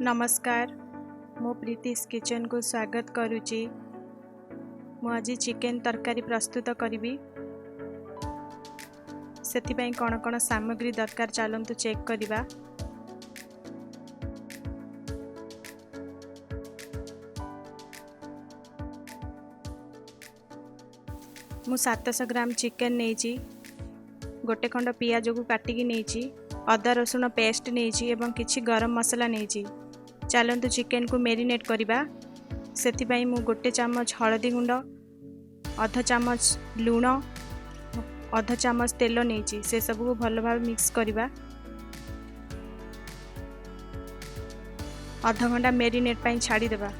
नमस्कार मो प्रीतिश किचन को स्वागत करुच्ची। मु आज चिकेन तरकारी प्रस्तुत करी से कौन कौन सामग्री दरकार चलतु चेक करवा। मु 700 ग्राम चिकेन नहीं, गोटे खंड पियाज को काटिकी नहीं, अदा रसुण पेस्ट नहीं एवं किछि गरम मसला नहीं। चलतु चिकेन को मेरिनेट करवा। से मु गोटे चामच हलदी गुंड, अध चामच लूण, अध चामच तेल नहीं, से सब को भल भाव मिक्स करवा। अध घंटा मेरिनेट पाई छाड़ी देबा।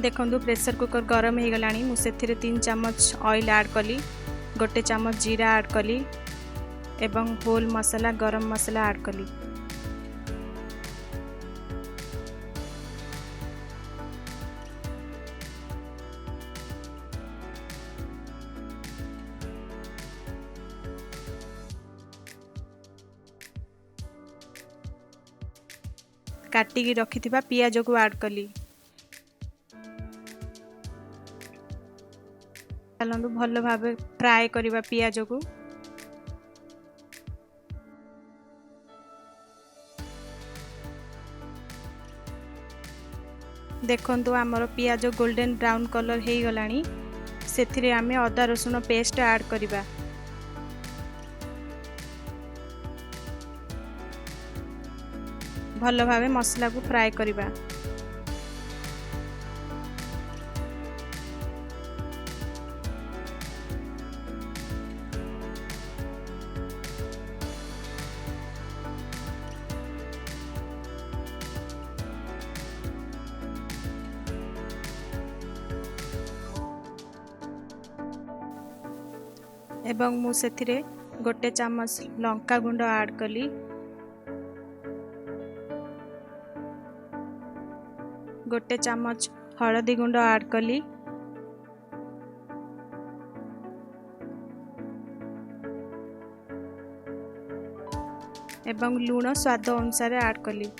देखंतु प्रेशर कुकर गरम हो गलानी। मु सेथिरे 3 चामच ऑयल ऐड कली, गोटे चामच जीरा ऐड कली एवं होल मसला गरम मसला ऐड कली। काटिकी रखिथिबा पियाज को ऐड कली। चलतु भल भाव फ्राए करवा पियाज को। देखंतु आमर पियाज गोल्डन ब्राउन कलर हो गलानी। सेथिरे आमे अदा रसुण पेस्ट ऐड करवा। भल भाव मसला को फ्राए करवा। एवं मु सेथिरे गोटे चामच लंका गुंड ऐड कली, गोटे चामच हलदी गुंड ऐड कली, एवं लूण स्वाद अनुसार ऐड कली।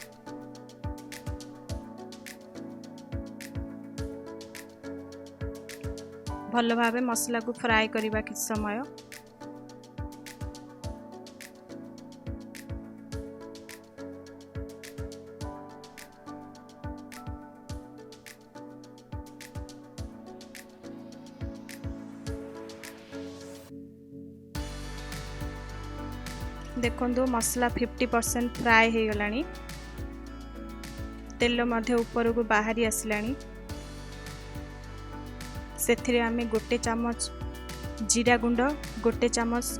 भल भाव मसला को फ्राए करवा किछ समय। देखंतु मसला 50% फ्राए हो गलानी। तेल मध्य ऊपर को बाहरी आसलानी। सेथिरे आमे गोटे चामच जीरा गुंड, गोटे चामच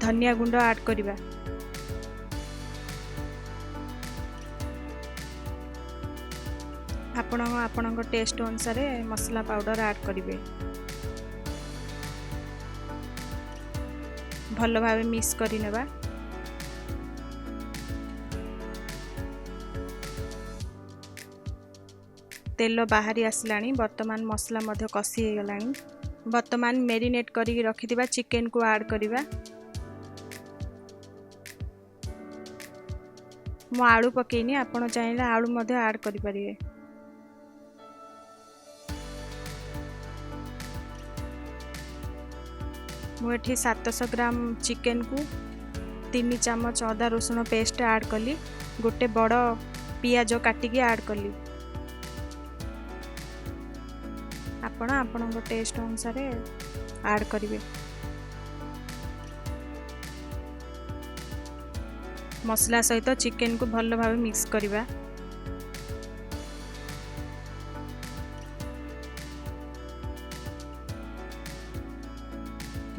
धनिया गुंड ऐड करवा। आपण टेस्ट अनुसार मसला पाउडर ऐड करेंगे। भल भाव मिक्स करनेबा। तेल बाहरी आसलानी। वर्तमान मसला मध्य कषि हो गलानी। वर्तमान मेरिनेट करी रखिथिबा चिकेन को ऐड करवा। मु आलू पकेनी, आपण चाहिले आलू मध्य ऐड करि परिबे। मु एठी 700 ग्राम चिकेन को 3 चामच अदा रसुण पेस्ट ऐड कली, गोटे बड़ पियाज काटिकी ऐड कली। आपण टेस्ट अनुसार ऐड करेंगे। मसला सहित चिकेन को भल भाव मिक्स करवा।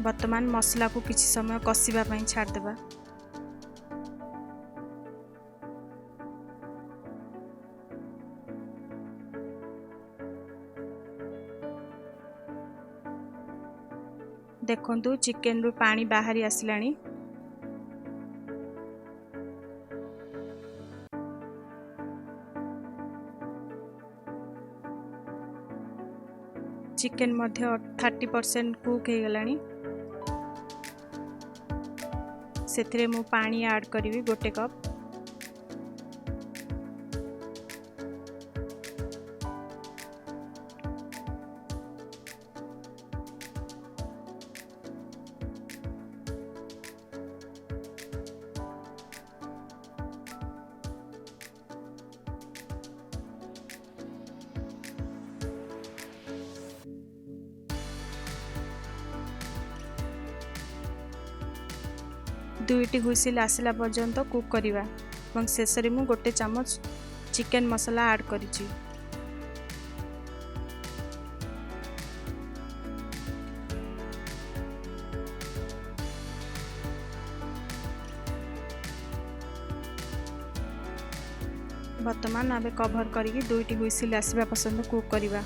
वर्तमान मसला को किसी समय कषिबा पई छाड़ देबा। देखंतु चिकेन रु पानी बाहरी आसलानी। चिकेन मध्य 30% कुक हो गलानी। सेथिरे मु पानी ऐड करी गोटे कप। दुईटी हुइसिल आसला पर्यंत कुक करिवा और शेष में गोटे चामच चिकेन मसला ऐड करिछि। बर्तमान आबे कभर करिकी दुईटी हुइसिल आसवा पर्यंत कुक करिवा।